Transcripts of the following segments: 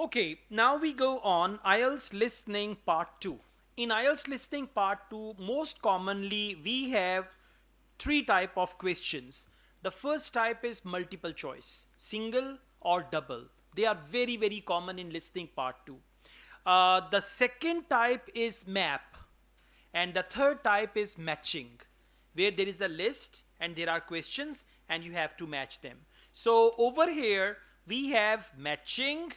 Okay, now we go on IELTS listening part 2. In IELTS listening part 2, most commonly we have three type of questions. The first type is multiple choice, single or double. They are very common in listening part 2. The second type is map, and the third type is matching, where there is a list and there are questions and you have to match them. So over here we have matching,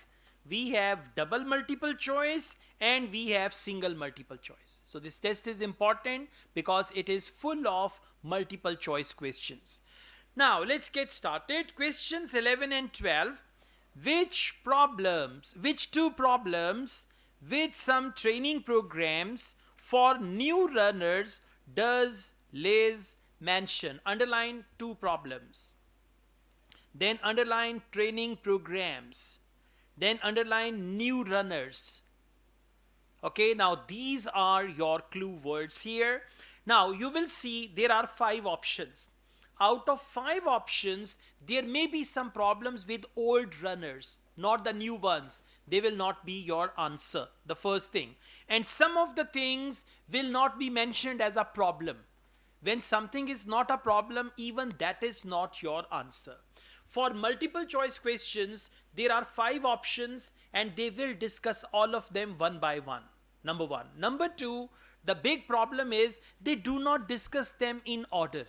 we have double multiple choice, and we have single multiple choice. So this test is important because it is full of multiple choice questions. Now let's get started. Questions 11 and 12. Which two problems with some training programs for new runners does Liz mention? Underline two problems. Then underline training programs. Then underline new runners. Okay, now these are your clue words here. Now you will see there are 5 options. Out of 5 options, there may be some problems with old runners, not the new ones. They will not be your answer, the first thing. And some of the things will not be mentioned as a problem. When something is not a problem, even that is not your answer. For multiple choice questions, there are 5 options and they will discuss all of them one by one. Number 1. Number 2, the big problem is they do not discuss them in order.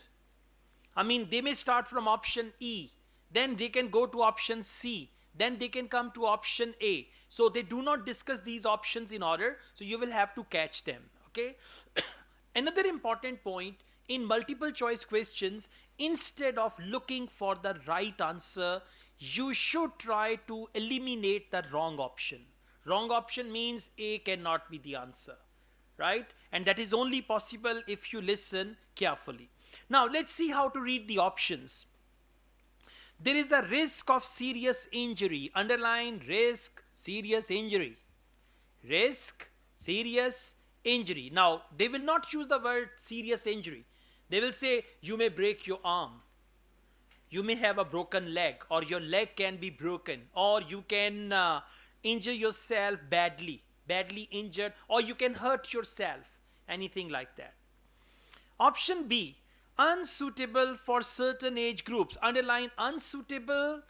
I mean, they may start from option E, then they can go to option C, then they can come to option A. So they do not discuss these options in order, so you will have to catch them. Okay. Another important point, in multiple choice questions, instead of looking for the right answer, you should try to eliminate the wrong option. Wrong option means A cannot be the answer, right? And that is only possible if you listen carefully. Now let's see how to read the options. There is a risk of serious injury. Underline risk, serious injury. Risk, serious injury. Now they will not use the word serious injury. They will say you may break your arm, you may have a broken leg, or your leg can be broken, or you can injure yourself badly injured, or you can hurt yourself, anything like that. Option B, unsuitable for certain age groups. Underline unsuitable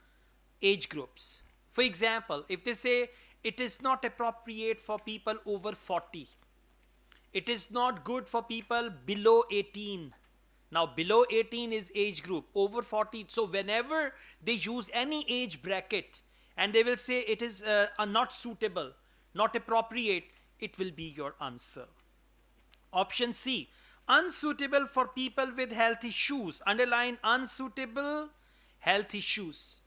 age groups. For example, if they say it is not appropriate for people over 40, it is not good for people below 18. Now below 18 is age group, over 40. So whenever they use any age bracket and they will say it is not suitable, not appropriate, it will be your answer. Option C, unsuitable for people with health issues. Underline unsuitable, health issues.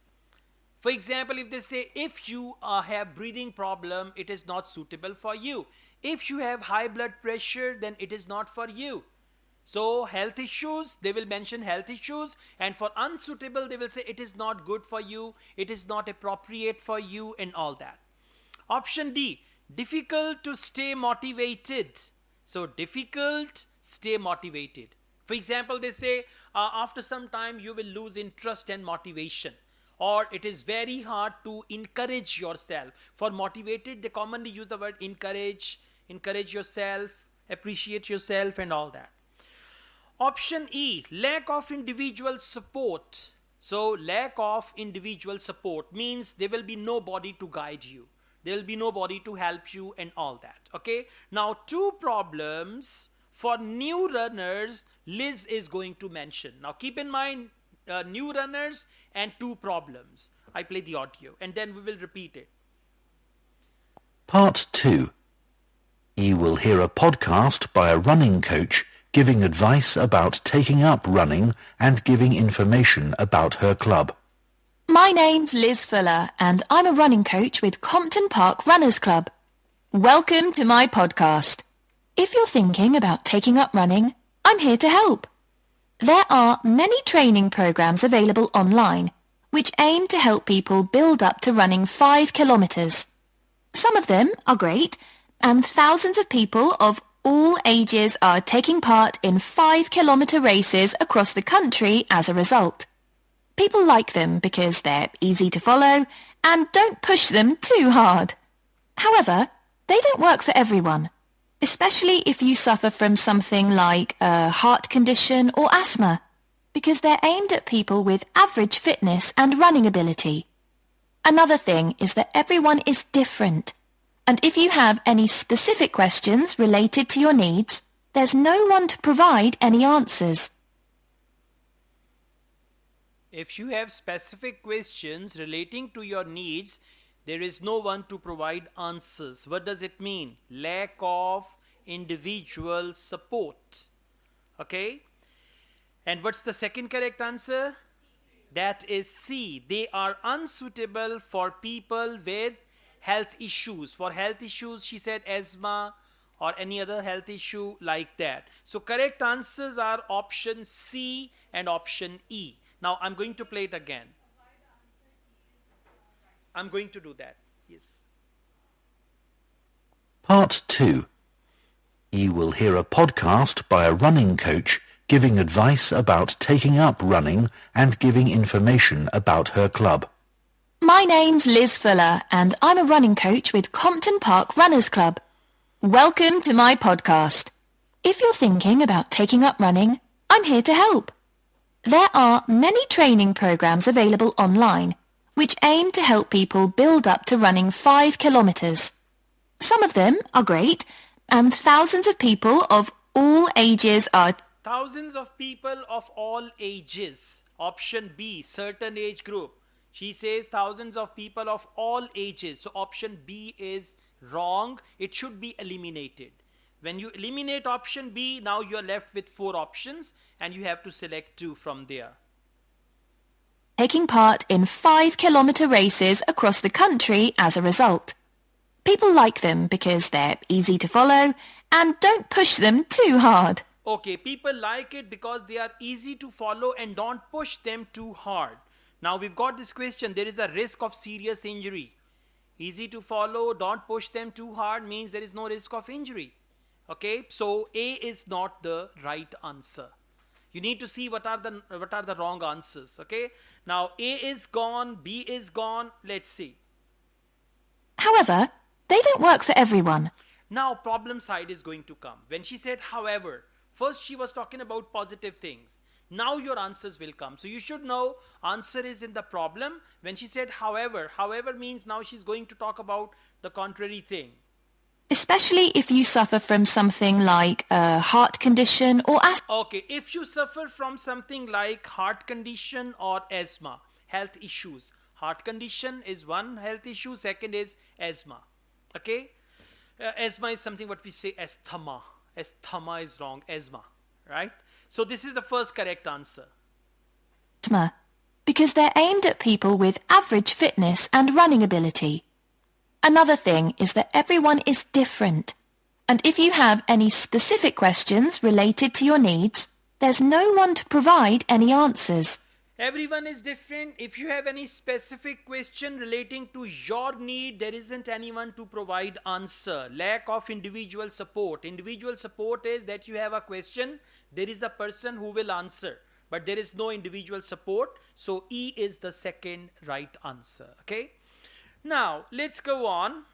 For example, if they say if you have breathing problem, it is not suitable for you. If you have high blood pressure, then it is not for you. So health issues, they will mention health issues, and for unsuitable they will say it is not good for you, it is not appropriate for you, and all that. Option D, difficult to stay motivated. So difficult, stay motivated. For example, they say after some time you will lose interest and motivation, or it is very hard to encourage yourself. For motivated, they commonly use the word encourage yourself, appreciate yourself, and all that. Option E, lack of individual support. So lack of individual support means there will be nobody to guide you. There will be nobody to help you and all that. Okay. Now 2 problems for new runners Liz is going to mention. Now keep in mind new runners and 2 problems. I play the audio and then we will repeat it. Part 2. You will hear a podcast by a running coach giving advice about taking up running and giving information about her club. My name's Liz Fuller and I'm a running coach with Compton Park Runners Club. Welcome to my podcast. If you're thinking about taking up running, I'm here to help. There are many training programs available online which aim to help people build up to running 5 kilometers. Some of them are great, and thousands of people of all ages are taking part in 5-kilometer races across the country as a result. People like them because they're easy to follow and don't push them too hard. However, they don't work for everyone, especially if you suffer from something like a heart condition or asthma, because they're aimed at people with average fitness and running ability. Another thing is that everyone is different, and if you have any specific questions related to your needs, there's no one to provide any answers. If you have specific questions relating to your needs, there is no one to provide answers. What does it mean? Lack of individual support. Okay? And what's the second correct answer? That is C. They are unsuitable for people with health issues. For health issues, she said asthma or any other health issue like that. So correct answers are option C and option E. Now I'm going to play it again. I'm going to do that. Yes. Part 2. You will hear a podcast by a running coach giving advice about taking up running and giving information about her club. My name's Liz Fuller and I'm a running coach with Compton Park Runners Club. Welcome to my podcast. If you're thinking about taking up running, I'm here to help. There are many training programs available online which aim to help people build up to running 5 kilometers. Some of them are great, and thousands of people of all ages are... Thousands of people of all ages. Option B, certain age group. She says thousands of people of all ages. So option B is wrong. It should be eliminated. When you eliminate option B, now you are left with 4 options and you have to select 2 from there. taking part in 5-kilometer races across the country as a result. People like them because they're easy to follow and don't push them too hard. Okay, people like it because they are easy to follow and don't push them too hard. Now we've got this question, there is a risk of serious injury. Easy to follow, don't push them too hard means there is no risk of injury. Okay, so A is not the right answer. You need to see what are the wrong answers. Okay, now A is gone, B is gone. Let's see. However, they don't work for everyone. Now problem side is going to come. When she said however, first she was talking about positive things. Now your answers will come. So you should know answer is in the problem. When she said however means now she's going to talk about the contrary thing. Especially if you suffer from something like a heart condition or asthma. Okay, if you suffer from something like heart condition or asthma, health issues. Heart condition is one health issue, second is asthma. Okay, asthma is something what we say asthma. Asthma is wrong, asthma, right? So this is the first correct answer. Because they're aimed at people with average fitness and running ability. Another thing is that everyone is different. And if you have any specific questions related to your needs, there's no one to provide any answers. Everyone is different. If you have any specific question relating to your need, there isn't anyone to provide answer. Lack of individual support. Individual support is that you have a question, there is a person who will answer, but there is no individual support. So E is the second right answer. Okay. Now let's go on.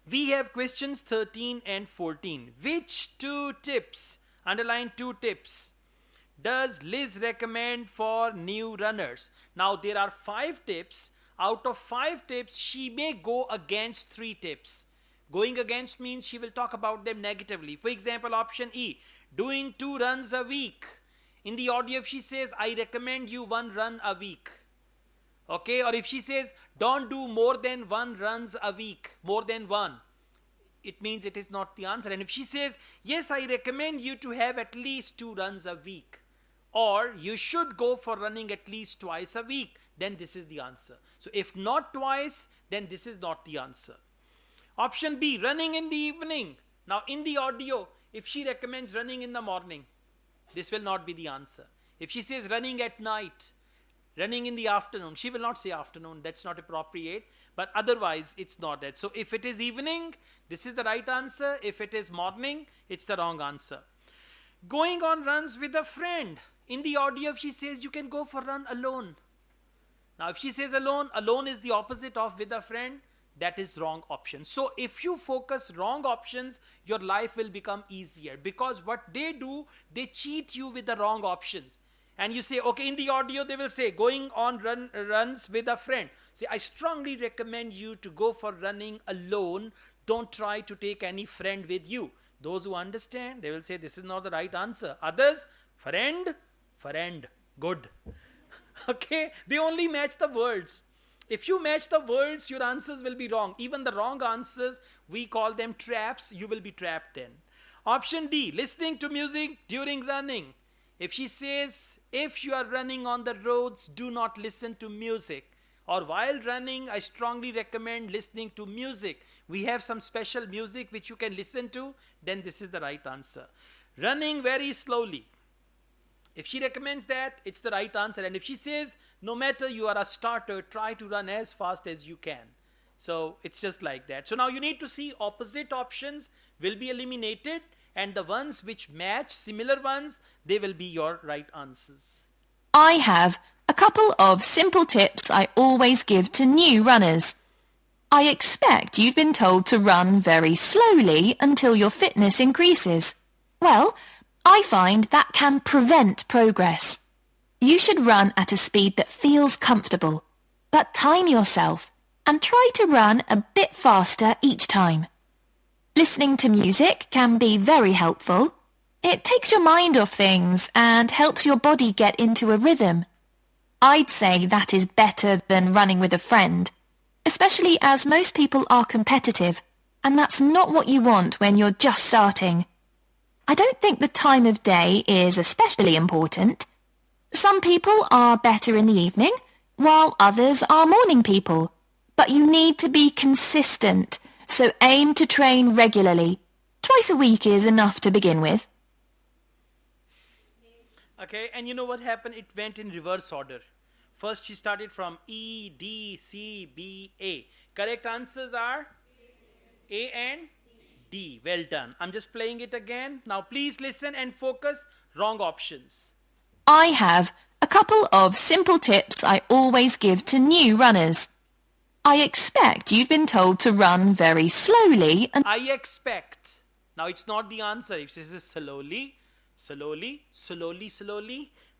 We have questions 13 and 14. Which 2 tips, underline 2 tips, does Liz recommend for new runners? Now there are 5 tips. Out of 5 tips, she may go against 3 tips. Going against means she will talk about them negatively. For example, option E, doing 2 runs a week. In the audio, if she says, I recommend you 1 run a week. Okay, or if she says, don't do more than 1 runs a week, more than 1, it means it is not the answer. And if she says, yes, I recommend you to have at least 2 runs a week, or you should go for running at least twice a week, then this is the answer. So if not twice, then this is not the answer. Option B, running in the evening. Now in the audio, if she recommends running in the morning, this will not be the answer. If she says running at night, running in the afternoon, she will not say afternoon, that's not appropriate, but otherwise it's not that. So if it is evening, this is the right answer. If it is morning, it's the wrong answer. Going on runs with a friend. in the audio, if she says you can go for a run alone. Now, if she says alone, alone is the opposite of with a friend. That is wrong option. So if you focus wrong options, your life will become easier, because what they do, they cheat you with the wrong options. And you say, okay, in the audio they will say going on runs with a friend. Say, I strongly recommend you to go for running alone. Don't try to take any friend with you. Those who understand, they will say this is not the right answer. Others, friend, good. Okay, they only match the words. If you match the words, your answers will be wrong. Even the wrong answers, we call them traps. You will be trapped then. Option D, listening to music during running. If she says, if you are running on the roads, do not listen to music. Or while running, I strongly recommend listening to music. We have some special music which you can listen to. Then this is the right answer. Running very slowly. If she recommends that, it's the right answer. And if she says, no matter you are a starter, try to run as fast as you can. So it's just like that. So now you need to see opposite options will be eliminated, and the ones which match similar ones, they will be your right answers. I have a couple of simple tips I always give to new runners. I expect you've been told to run very slowly until your fitness increases. Well, I find that can prevent progress. You should run at a speed that feels comfortable, but time yourself and try to run a bit faster each time. Listening to music can be very helpful. It takes your mind off things and helps your body get into a rhythm. I'd say that is better than running with a friend, especially as most people are competitive, and that's not what you want when you're just starting. I don't think the time of day is especially important. Some people are better in the evening, while others are morning people. But you need to be consistent, so aim to train regularly. Twice a week is enough to begin with. Okay, and you know what happened? It went in reverse order. First she started from E, D, C, B, A. Correct answers are A and D. Well done. I'm just playing it again. Now please listen and focus. Wrong options. I have a couple of simple tips I always give to new runners. I expect you've been told to run very slowly and I expect. Now it's not the answer. If this is slowly,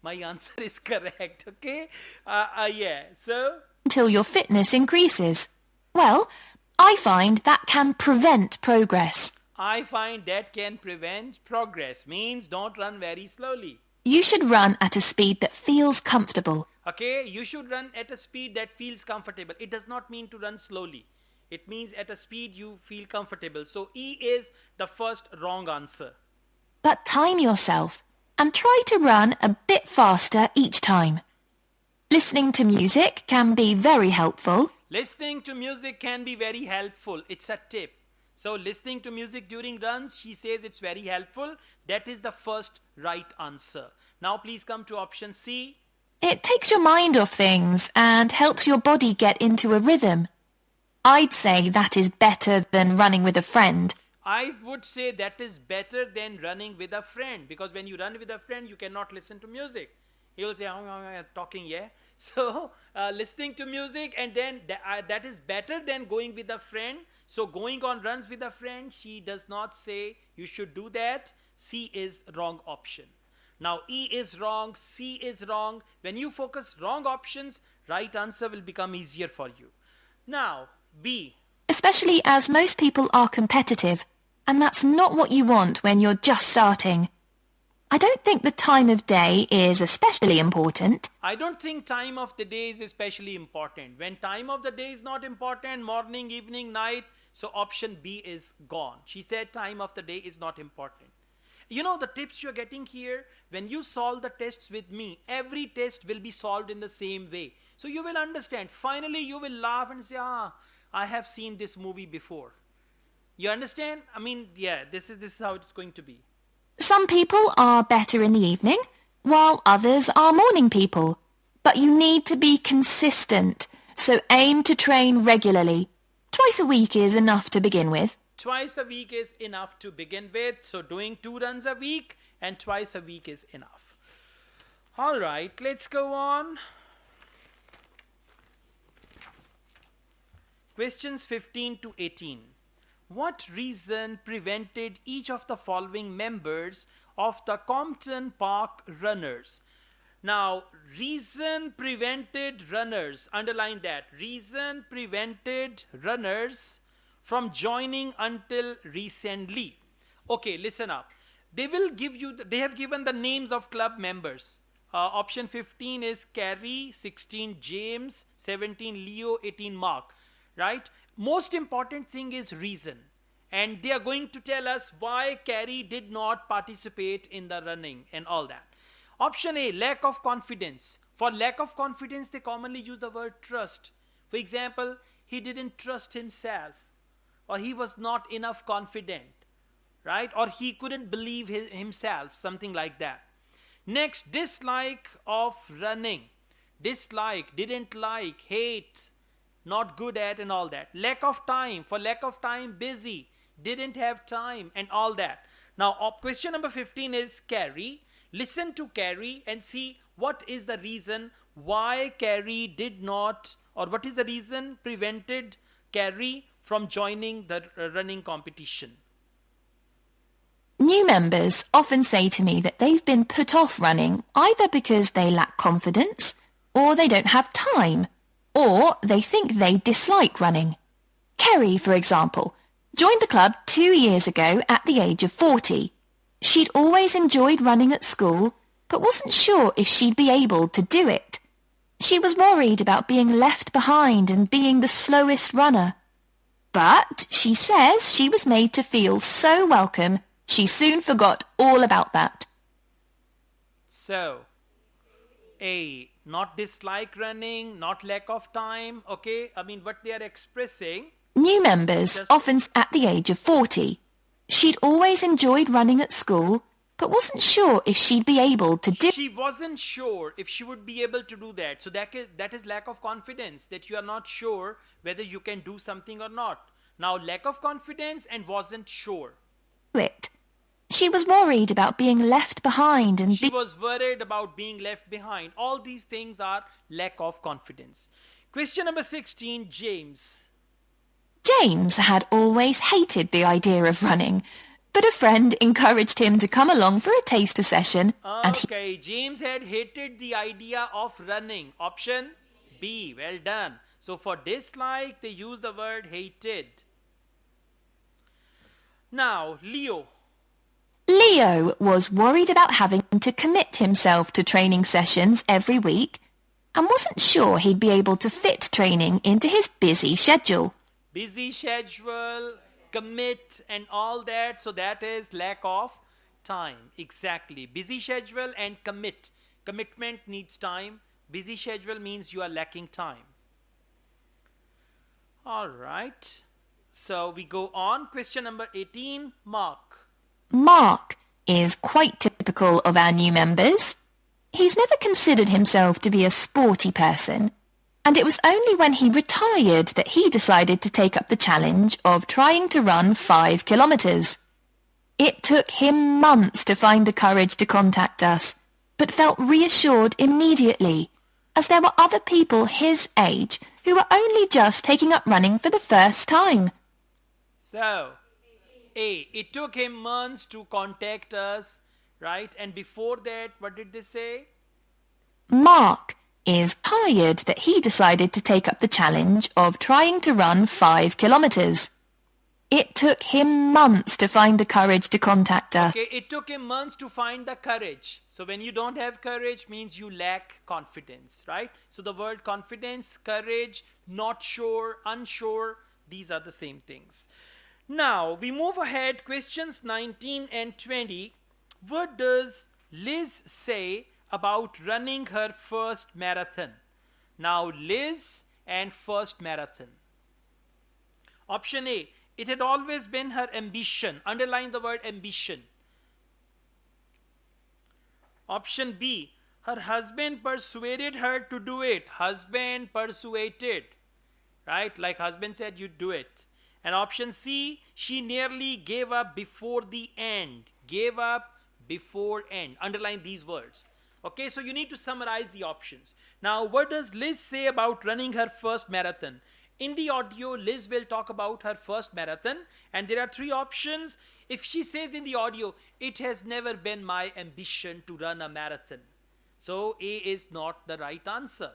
my answer is correct. Okay? Yeah. So until your fitness increases. Well, I find that can prevent progress. I find that can prevent progress. Means don't run very slowly. You should run at a speed that feels comfortable. Okay, you should run at a speed that feels comfortable. It does not mean to run slowly. It means at a speed you feel comfortable. So E is the first wrong answer. But time yourself and try to run a bit faster each time. Listening to music can be very helpful. Listening to music can be very helpful. It's a tip. So listening to music during runs, she says it's very helpful. That is the first right answer. Now please come to option C. It takes your mind off things and helps your body get into a rhythm. I'd say that is better than running with a friend. I would say that is better than running with a friend, because when you run with a friend, you cannot listen to music. He will say, talking, yeah. So listening to music, and then that is better than going with a friend. So going on runs with a friend, she does not say you should do that. C is wrong option. Now E is wrong, C is wrong. When you focus wrong options, right answer will become easier for you. Now B. Especially as most people are competitive, and that's not what you want when you're just starting. I don't think the time of day is especially important. I don't think time of the day is especially important. When time of the day is not important, morning, evening, night, so option B is gone. She said time of the day is not important. You know the tips you're getting here, when you solve the tests with me, every test will be solved in the same way. So you will understand. Finally, you will laugh and say, I have seen this movie before. You understand? I mean, yeah, this is how it's going to be. Some people are better in the evening, while others are morning people. But you need to be consistent, so aim to train regularly. Twice a week is enough to begin with. Twice a week is enough to begin with. So doing 2 runs a week and twice a week is enough. All right, let's go on. Questions 15 to 18. What reason prevented each of the following members of the Compton Park Runners? Now, reason prevented runners, underline that. Reason prevented runners from joining until recently. Okay, listen up. They will give you, they have given the names of club members. Option 15 is Carrie, 16 James, 17 Leo, 18 Mark. Right? Most important thing is reason. And they are going to tell us why Carrie did not participate in the running and all that. Option A, lack of confidence. For lack of confidence, they commonly use the word trust. For example, he didn't trust himself, or he was not enough confident, right? Or he couldn't believe himself, something like that. Next, dislike of running. Dislike, didn't like, hate, not good at, and all that. Lack of time. For lack of time, busy, didn't have time, and all that. Now, question number 15 is Carrie. Listen to Carrie and see what is the reason why Carrie did not, or what is the reason prevented Carrie from joining the running competition. New members often say to me that they've been put off running either because they lack confidence, or they don't have time, or they think they dislike running. Kerry, for example, joined the club 2 years ago at the age of 40. She'd always enjoyed running at school, but wasn't sure if she'd be able to do it. She was worried about being left behind and being the slowest runner. But she says she was made to feel so welcome, she soon forgot all about that. So, A, not dislike running, not lack of time, okay? I mean, what they are expressing. New members often at the age of 40. She'd always enjoyed running at school, but wasn't sure if she'd be able to do. She wasn't sure if she would be able to do that. So that is lack of confidence, that you are not sure whether you can do something or not. Now, lack of confidence and wasn't sure. It. She was worried about being left behind and she was worried about being left behind. All these things are lack of confidence. Question number 16, James. James had always hated the idea of running, but a friend encouraged him to come along for a taster session. Okay, James had hated the idea of running. Option B, well done. So for dislike, they use the word hated. Now, Leo. Leo was worried about having to commit himself to training sessions every week and wasn't sure he'd be able to fit training into his busy schedule. Busy schedule, commit and all that, so that is lack of time. Exactly. Busy schedule and commit. Commitment needs time. Busy schedule means you are lacking time. All right. So we go on. Question number 18, Mark. Mark is quite typical of our new members. He's never considered himself to be a sporty person, and it was only when he retired that he decided to take up the challenge of trying to run 5 kilometers. It took him months to find the courage to contact us, but felt reassured immediately, as there were other people his age who were only just taking up running for the first time. So, A, it took him months to contact us, right? And before that, what did they say? Mark is tired that he decided to take up the challenge of trying to run 5 kilometers. It took him months to find the courage to contact us. Okay, it took him months to find the courage. So when you don't have courage means you lack confidence, right? So the word confidence, courage, not sure, unsure, these are the same things. Now, we move ahead, questions 19 and 20. What does Liz say about running her first marathon? Now, Liz and first marathon. Option A, it had always been her ambition. Underline the word ambition. Option B, her husband persuaded her to do it. Husband persuaded, right? Like husband said, you do it. And option C, she nearly gave up before the end. Gave up before end. Underline these words. Okay, so you need to summarize the options. Now, what does Liz say about running her first marathon? In the audio, Liz will talk about her first marathon, and there are three options. If she says in the audio, it has never been my ambition to run a marathon, so A is not the right answer.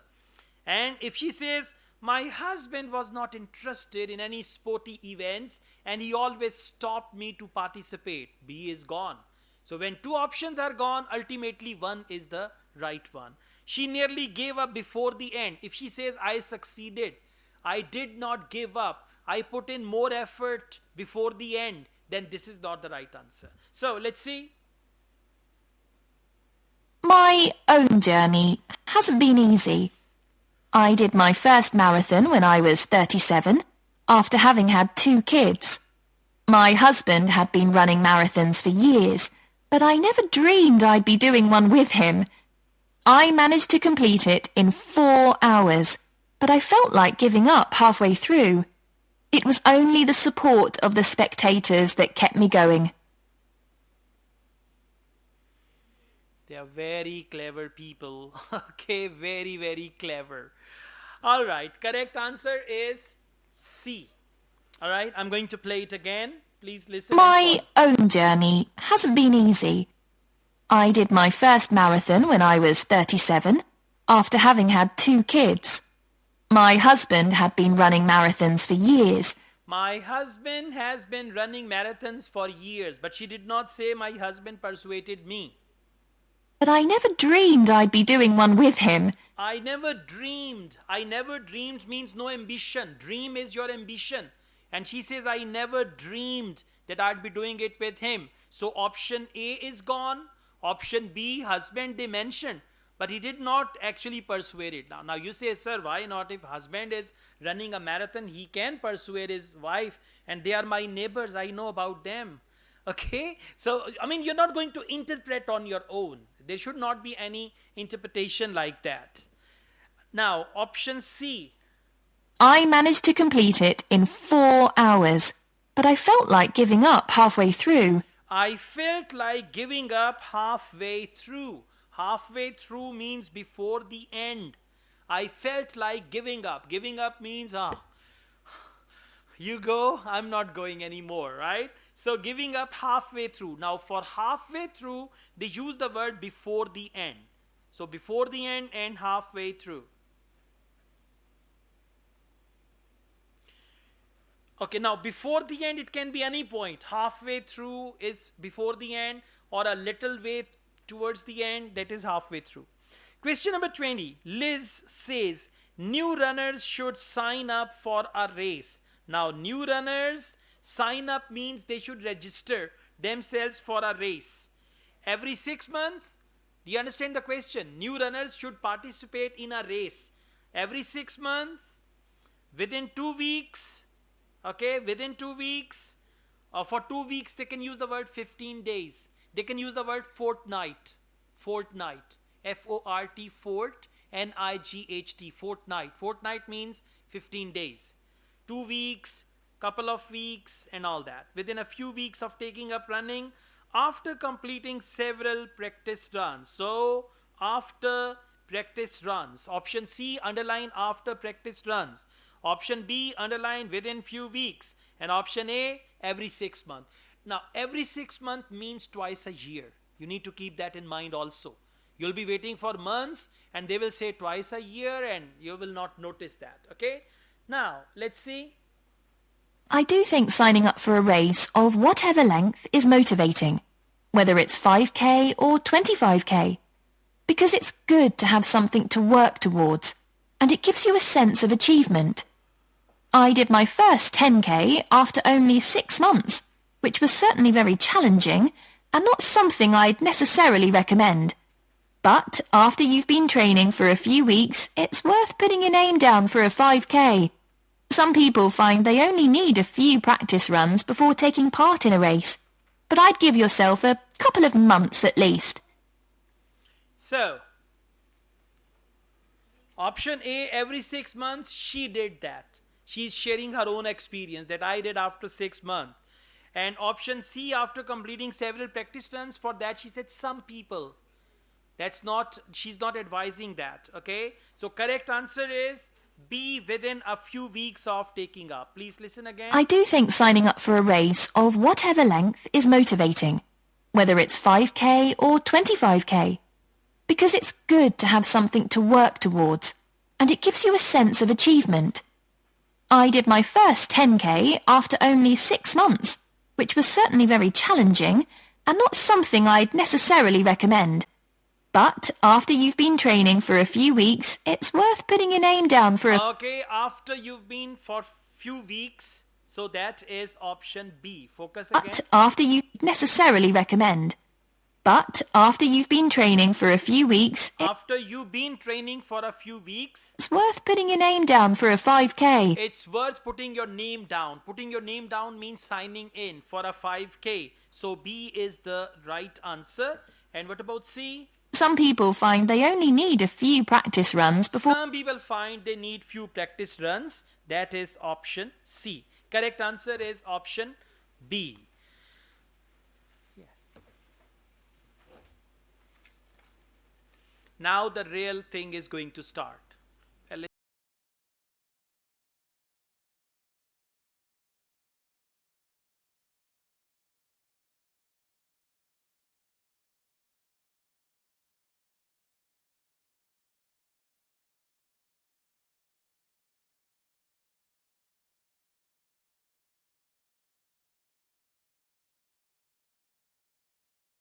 And if she says, my husband was not interested in any sporty events and he always stopped me to participate, B is gone. So when two options are gone, ultimately one is the right one. She nearly gave up before the end. If she says, I succeeded, I did not give up, I put in more effort before the end, then this is not the right answer. So let's see. My own journey hasn't been easy. I did my first marathon when I was 37, after having had 2 kids. My husband had been running marathons for years, but I never dreamed I'd be doing one with him. I managed to complete it in 4 hours, but I felt like giving up halfway through. It was only the support of the spectators that kept me going. They are very clever people. Okay, very, very clever. All right, correct answer is C. All right, I'm going to play it again. Please listen. My own journey hasn't been easy. I did my first marathon when I was 37, after having had 2 kids. My husband had been running marathons for years. My husband has been running marathons for years, but she did not say my husband persuaded me. But I never dreamed I'd be doing one with him. I never dreamed. I never dreamed means no ambition. Dream is your ambition. And she says, I never dreamed that I'd be doing it with him. So option A is gone. Option B, husband they mentioned, but he did not actually persuade it. Now you say, sir, why not? If husband is running a marathon, he can persuade his wife, and they are my neighbors. I know about them. Okay, so I mean, you're not going to interpret on your own. There should not be any interpretation like that. Now, option C. I managed to complete it in 4 hours, but I felt like giving up halfway through. I felt like giving up halfway through. Halfway through means before the end. I felt like giving up. Giving up means, you go, I'm not going anymore, right? So giving up halfway through. Now for halfway through, they use the word before the end. So before the end and halfway through. Okay, now before the end, it can be any point. Halfway through is before the end, or a little way towards the end, that is halfway through. Question number 20. Liz says, new runners should sign up for a race. Now, new runners, sign up means they should register themselves for a race. Every 6 months, do you understand the question? New runners should participate in a race. Every 6 months, within 2 weeks, okay, within 2 weeks, or for 2 weeks, they can use the word 15 days. They can use the word fortnight. Fortnight. F-O-R-T, fort, N-I-G-H-T, fortnight. Fortnight means 15 days. 2 weeks, couple of weeks, and all that. Within a few weeks of taking up running, after completing several practice runs. So, after practice runs. Option C, underline after practice runs. Option B, underline within few weeks. And option A, every 6 months. Now, every 6 months means twice a year. You need to keep that in mind also. You'll be waiting for months and they will say twice a year and you will not notice that. Okay? Now, let's see. I do think signing up for a race of whatever length is motivating, whether it's 5k or 25k, because it's good to have something to work towards, and it gives you a sense of achievement. I did my first 10k after only 6 months, which was certainly very challenging and not something I'd necessarily recommend. But after you've been training for a few weeks, it's worth putting your name down for a 5k. Some people find they only need a few practice runs before taking part in a race, but I'd give yourself a couple of months at least. So, option A, every 6 months, she did that. She's sharing her own experience that I did after 6 months. And option C, after completing several practice runs, for that she said some people. She's not advising that. Okay, so correct answer is B, within a few weeks of taking up. Please listen again. I do think signing up for a race of whatever length is motivating, whether it's 5k or 25k, because it's good to have something to work towards, and it gives you a sense of achievement. I did my first 10k after only 6 months, which was certainly very challenging and not something I'd necessarily recommend. But after you've been training for a few weeks, it's worth putting your name down for a... Okay, after you've been for few weeks, so that is option B. Focus again. But after you necessarily recommend. But after you've been training for a few weeks, After you've been training for a few weeks, it's worth putting your name down for a 5k. it's worth putting your name down. Putting your name down means signing in for a 5k. So B is the right answer. And what about C? Some people find they only need a few practice runs before... Some people find they need few practice runs. That is option C. Correct answer is option B. Now the real thing is going to start.